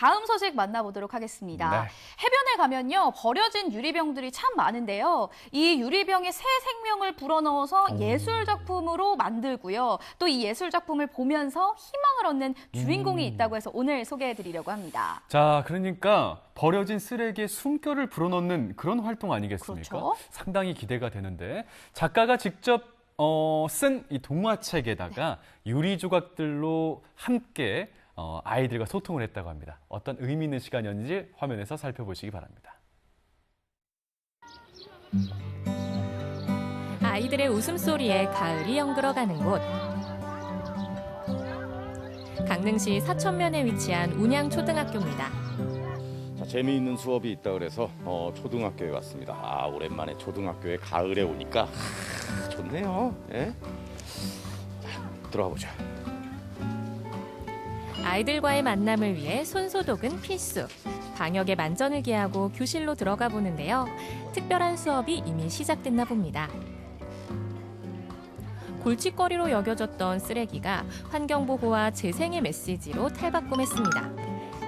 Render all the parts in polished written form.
다음 소식 만나보도록 하겠습니다. 네. 해변에 가면요, 버려진 유리병들이 참 많은데요. 이 유리병에 새 생명을 불어넣어서 예술 작품으로 만들고요. 또 이 예술 작품을 보면서 희망을 얻는 주인공이 있다고 해서 오늘 소개해드리려고 합니다. 자, 그러니까 버려진 쓰레기에 숨결을 불어넣는 그런 활동 아니겠습니까? 그렇죠. 상당히 기대가 되는데 작가가 직접 쓴 이 동화책에다가 유리 조각들로 함께 아이들과 소통을 했다고 합니다. 어떤 의미 있는 시간이었는지 화면에서 살펴보시기 바랍니다. 아이들의 웃음소리에 가을이 연그러가는 곳. 강릉시 사천면에 위치한 운양초등학교입니다. 자, 재미있는 수업이 있다 그래서 초등학교에 왔습니다. 아, 오랜만에 초등학교에 가을에 오니까 좋네요. 예? 자, 들어가 보자. 아이들과의 만남을 위해 손소독은 필수. 방역에 만전을 기하고 교실로 들어가 보는데요. 특별한 수업이 이미 시작됐나 봅니다. 골칫거리로 여겨졌던 쓰레기가 환경보호와 재생의 메시지로 탈바꿈했습니다.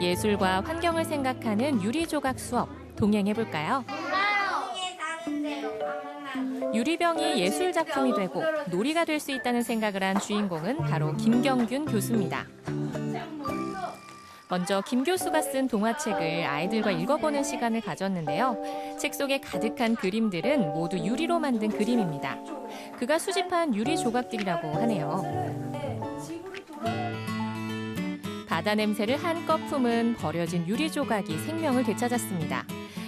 예술과 환경을 생각하는 유리조각 수업, 동행해볼까요? 유리병이 예술 작품이 되고 놀이가 될 수 있다는 생각을 한 주인공은 바로 김경균 교수입니다. 먼저 김 교수가 쓴 동화책을 아이들과 읽어보는 시간을 가졌는데요. 책 속에 가득한 그림들은 모두 유리로 만든 그림입니다. 그가 수집한 유리 조각들이라고 하네요. 바다 냄새를 한껏 품은 버려진 유리 조각이 생명을 되찾았습니다.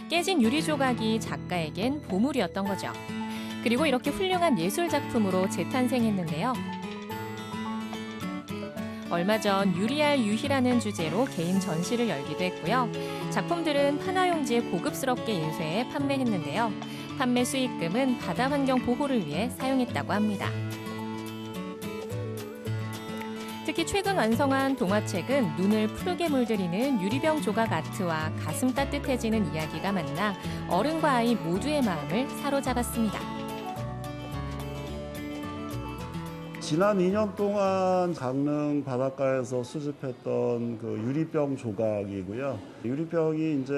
깨진 유리 조각이 작가에겐 보물이었던 거죠. 그리고 이렇게 훌륭한 예술 작품으로 재탄생했는데요. 얼마 전 유리알 유희라는 주제로 개인 전시를 열기도 했고요. 작품들은 판화용지에 고급스럽게 인쇄해 판매했는데요. 판매 수익금은 바다 환경 보호를 위해 사용했다고 합니다. 특히 최근 완성한 동화책은 눈을 푸르게 물들이는 유리병 조각 아트와 가슴 따뜻해지는 이야기가 만나 어른과 아이 모두의 마음을 사로잡았습니다. 지난 2년 동안 강릉 바닷가에서 수집했던 그 유리병 조각이고요. 유리병이 이제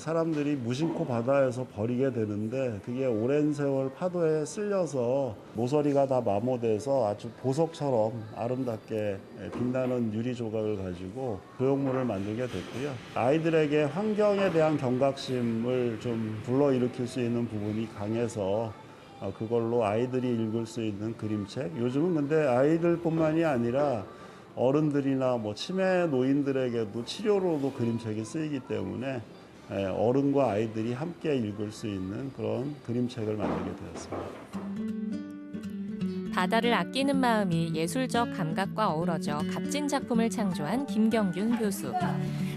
사람들이 무심코 바다에서 버리게 되는데 그게 오랜 세월 파도에 쓸려서 모서리가 다 마모돼서 아주 보석처럼 아름답게 빛나는 유리 조각을 가지고 조형물을 만들게 됐고요. 아이들에게 환경에 대한 경각심을 좀 불러일으킬 수 있는 부분이 강해서 그걸로 아이들이 읽을 수 있는 그림책. 요즘은 근데 아이들뿐만이 아니라 어른들이나 뭐 치매 노인들에게도 치료로도 그림책이 쓰이기 때문에 어른과 아이들이 함께 읽을 수 있는 그런 그림책을 만들게 되었습니다. 바다를 아끼는 마음이 예술적 감각과 어우러져 값진 작품을 창조한 김경균 교수.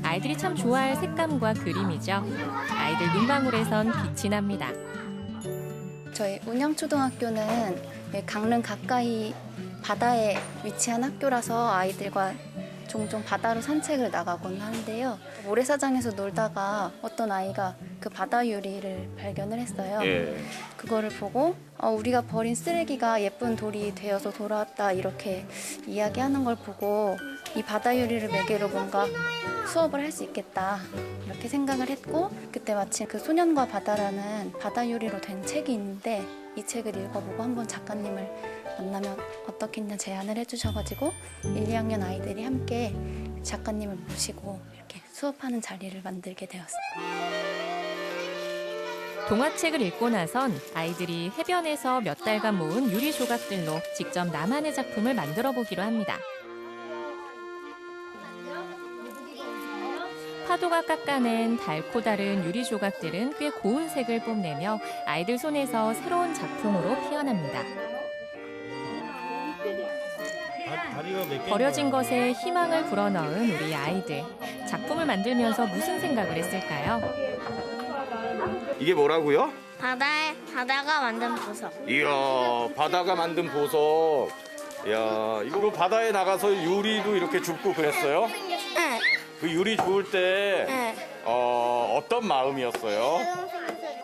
아이들이 참 좋아할 색감과 그림이죠. 아이들 눈방울에선 빛이 납니다. 저희 운양초등학교는 강릉 가까이 바다에 위치한 학교라서 아이들과 종종 바다로 산책을 나가곤 하는데요. 모래사장에서 놀다가 어떤 아이가 그 바다 유리를 발견을 했어요. 그거를 보고 우리가 버린 쓰레기가 예쁜 돌이 되어서 돌아왔다 이렇게 이야기하는 걸 보고 이 바다 유리를 매개로 뭔가 수업을 할 수 있겠다 이렇게 생각을 했고 그때 마침 그 소년과 바다라는 바다 유리로 된 책이 있는데 이 책을 읽어보고 한번 작가님을 만나면 어떻겠냐 제안을 해주셔가지고 1, 2학년 아이들이 함께 작가님을 모시고 이렇게 수업하는 자리를 만들게 되었습니다. 동화책을 읽고 나선 아이들이 해변에서 몇 달간 모은 유리 조각들로 직접 나만의 작품을 만들어 보기로 합니다. 파도가 깎아낸 달고 다른 유리 조각들은 꽤 고운 색을 뽐내며 아이들 손에서 새로운 작품으로 피어납니다. 버려진 것에 희망을 불어넣은 우리 아이들. 작품을 만들면서 무슨 생각을 했을까요? 이게 뭐라고요? 바다가 만든 보석. 이야, 바다가 만든 보석. 이야, 이거 바다에 나가서 유리도 이렇게 줍고 그랬어요? 네. 그 유리 주울 때 네. 어떤 마음이었어요?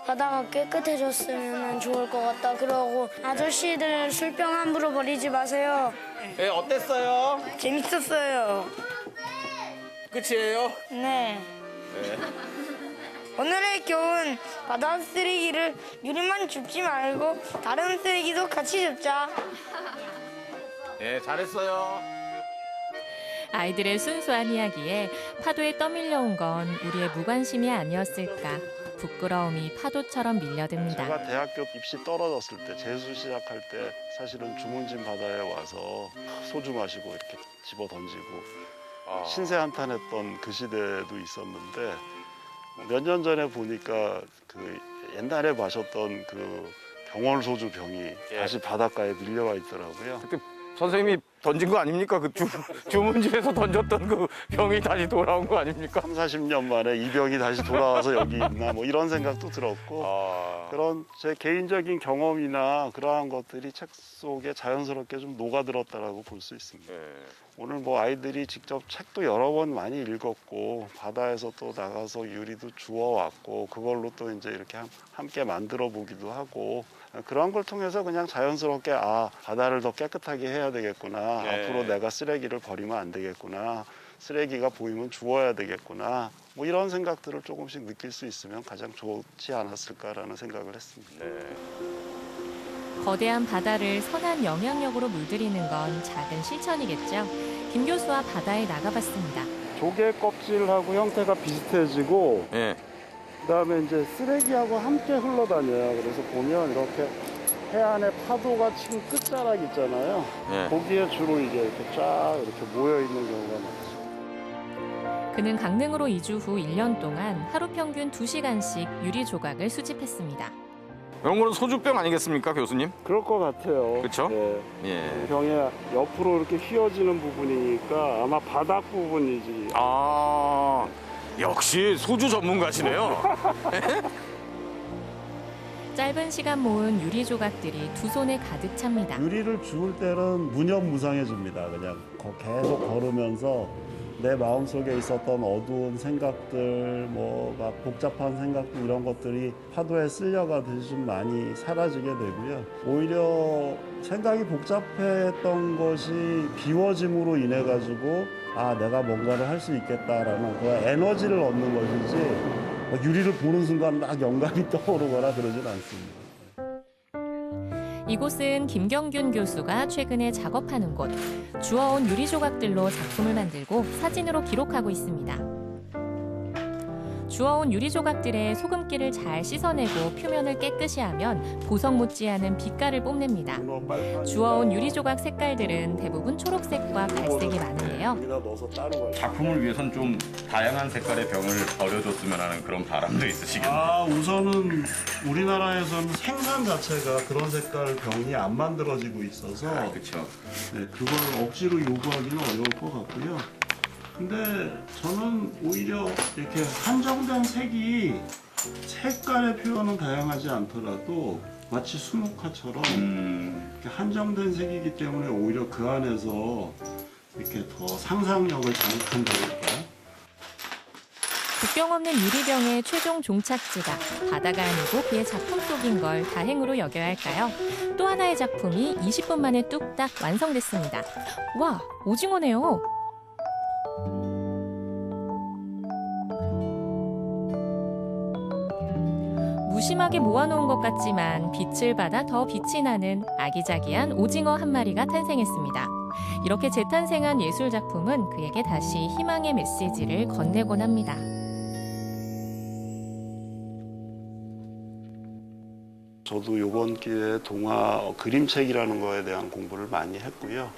바다가 깨끗해졌으면 좋을 것 같다. 그러고 아저씨들 술병 함부로 버리지 마세요. 어땠어요? 재밌었어요. 끝이에요? 네. 오늘의 교훈, 바다 쓰레기를 유리만 줍지 말고 다른 쓰레기도 같이 줍자. 네, 잘했어요. 아이들의 순수한 이야기에 파도에 떠밀려온 건 우리의 무관심이 아니었을까. 부끄러움이 파도처럼 밀려듭니다. 제가 대학교 입시 떨어졌을 때 재수 시작할 때 사실은 주문진 바다에 와서 소주 마시고 이렇게 집어 던지고 신세 한탄했던 그 시대도 있었는데 몇 년 전에 보니까 그 옛날에 마셨던 그 병월 소주 병이 다시 바닷가에 밀려와 있더라고요. 그때 선생님이 던진 거 아닙니까? 그 주문집에서 던졌던 그 병이 다시 돌아온 거 아닙니까? 3, 40년 만에 이 병이 다시 돌아와서 여기 있나 뭐 이런 생각도 들었고 그런 제 개인적인 경험이나 그러한 것들이 책 속에 자연스럽게 좀 녹아들었다라고 볼 수 있습니다. 오늘 뭐 아이들이 직접 책도 여러 번 많이 읽었고 바다에서 또 나가서 유리도 주워왔고 그걸로 또 이제 이렇게 함께 만들어 보기도 하고 그런 걸 통해서 그냥 자연스럽게 바다를 더 깨끗하게 해야 되겠구나. 앞으로 내가 쓰레기를 버리면 안 되겠구나. 쓰레기가 보이면 주워야 되겠구나. 뭐 이런 생각들을 조금씩 느낄 수 있으면 가장 좋지 않았을까라는 생각을 했습니다. 거대한 바다를 선한 영향력으로 물들이는 건 작은 실천이겠죠. 김 교수와 바다에 나가봤습니다. 조개 껍질하고 형태가 비슷해지고 그다음에 이제 쓰레기하고 함께 흘러다녀요. 그래서 보면 이렇게 해안에 파도가 치는 끝자락 있잖아요. 거기에 주로 이제 이렇게 쫙 이렇게 모여 있는 경우가 많죠. 그는 강릉으로 이주 후 1년 동안 하루 평균 2시간씩 유리 조각을 수집했습니다. 이런 거는 소주병 아니겠습니까, 교수님? 그럴 것 같아요. 그렇죠? 이 병에 옆으로 이렇게 휘어지는 부분이니까 아마 바닥 부분이지. 역시 소주 전문가시네요. 짧은 시간 모은 유리 조각들이 두 손에 가득 찹니다. 유리를 주울 때는 무념무상해집니다. 그냥 계속 걸으면서 내 마음속에 있었던 어두운 생각들, 뭐 막 복잡한 생각들 이런 것들이 파도에 쓸려가듯이 좀 많이 사라지게 되고요. 오히려 생각이 복잡했던 것이 비워짐으로 인해 가지고 내가 뭔가를 할 수 있겠다라는 그 에너지를 얻는 것이지 유리를 보는 순간 막 영감이 떠오르거나 그러진 않습니다. 이곳은 김경균 교수가 최근에 작업하는 곳. 주워온 유리 조각들로 작품을 만들고 사진으로 기록하고 있습니다. 주워온 유리 조각들의 소금기를 잘 씻어내고 표면을 깨끗이 하면 보석 묻지 않은 빛깔을 뽐냅니다. 주워온 유리 조각 색깔들은 대부분 초록색과 갈색이 많은데요. 작품을 위해선 좀 다양한 색깔의 병을 버려줬으면 하는 그런 바람도 있으시겠네요. 우선은 우리나라에서는 생산 자체가 그런 색깔 병이 안 만들어지고 있어서 그렇죠. 그걸 억지로 요구하기는 어려울 것 같고요. 근데 저는 오히려 이렇게 한정된 색이 색깔의 표현은 다양하지 않더라도 마치 수묵화처럼 이렇게 한정된 색이기 때문에 오히려 그 안에서 이렇게 더 상상력을 자극한다니까. 국경 없는 유리병의 최종 종착지가 바다가 아니고 그의 작품 속인 걸 다행으로 여겨야 할까요? 또 하나의 작품이 20분 만에 뚝딱 완성됐습니다. 와, 오징어네요. 무심하게 모아놓은 것 같지만 빛을 받아 더 빛이 나는 아기자기한 오징어 한 마리가 탄생했습니다. 이렇게 재탄생한 예술작품은 그에게 다시 희망의 메시지를 건네곤 합니다. 저도 이번 기회에 동화 그림책이라는 거에 대한 공부를 많이 했고요.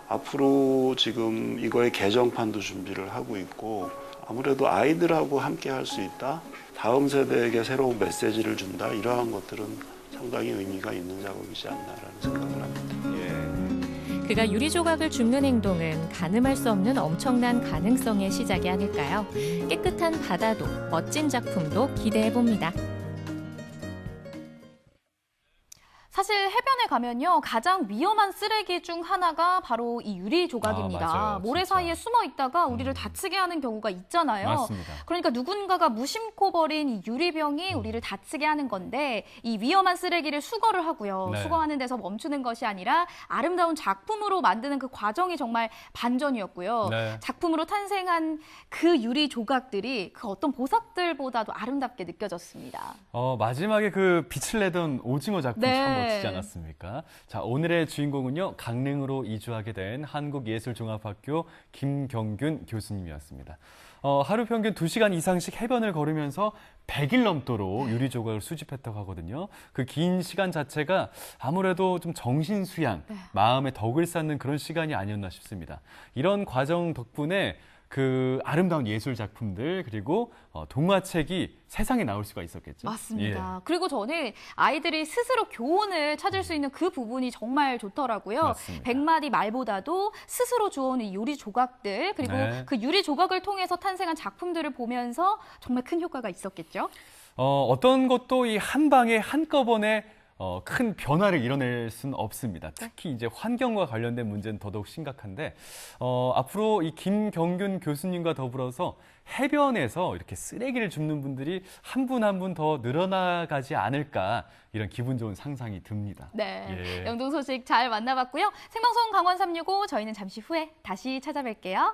앞으로 지금 이거의 개정판도 준비를 하고 있고 아무래도 아이들하고 함께 할 수 있다. 다음 세대에게 새로운 메시지를 준다. 이러한 것들은 상당히 의미가 있는 작업이지 않나라는 생각을 합니다. 그가 유리 조각을 줍는 행동은 가늠할 수 없는 엄청난 가능성의 시작이 아닐까요? 깨끗한 바다도 멋진 작품도 기대해 봅니다. 사실 해변에 가면요, 가장 위험한 쓰레기 중 하나가 바로 이 유리 조각입니다. 맞아요, 모래 진짜. 사이에 숨어 있다가 우리를 다치게 하는 경우가 있잖아요. 맞습니다. 그러니까 누군가가 무심코 버린 이 유리병이 우리를 다치게 하는 건데, 이 위험한 쓰레기를 수거를 하고요. 네. 수거하는 데서 멈추는 것이 아니라 아름다운 작품으로 만드는 그 과정이 정말 반전이었고요. 네. 작품으로 탄생한 그 유리 조각들이 그 어떤 보석들보다도 아름답게 느껴졌습니다. 마지막에 그 빛을 내던 오징어 작품 네. 참 멋지지 않았습니까? 자, 오늘의 주인공은요, 강릉으로 이주하게 된 한국예술종합학교 김경균 교수님이었습니다. 하루 평균 2시간 이상씩 해변을 걸으면서 100일 넘도록 유리 조각을 수집했다고 하거든요. 그 긴 시간 자체가 아무래도 좀 정신 수양, 마음에 덕을 쌓는 그런 시간이 아니었나 싶습니다. 이런 과정 덕분에 그 아름다운 예술 작품들 그리고 동화책이 세상에 나올 수가 있었겠죠. 맞습니다. 그리고 저는 아이들이 스스로 교훈을 찾을 수 있는 그 부분이 정말 좋더라고요. 맞습니다. 100마디 말보다도 스스로 주워온 이 유리 조각들, 그리고 네. 그 유리 조각을 통해서 탄생한 작품들을 보면서 정말 큰 효과가 있었겠죠. 어떤 것도 이 한 방에 한꺼번에 큰 변화를 이뤄낼 수는 없습니다. 특히 이제 환경과 관련된 문제는 더더욱 심각한데 앞으로 이 김경균 교수님과 더불어서 해변에서 이렇게 쓰레기를 줍는 분들이 한 분 한 분 더 늘어나가지 않을까 이런 기분 좋은 상상이 듭니다. 네, 예. 영동 소식 잘 만나봤고요. 생방송 강원 365 저희는 잠시 후에 다시 찾아뵐게요.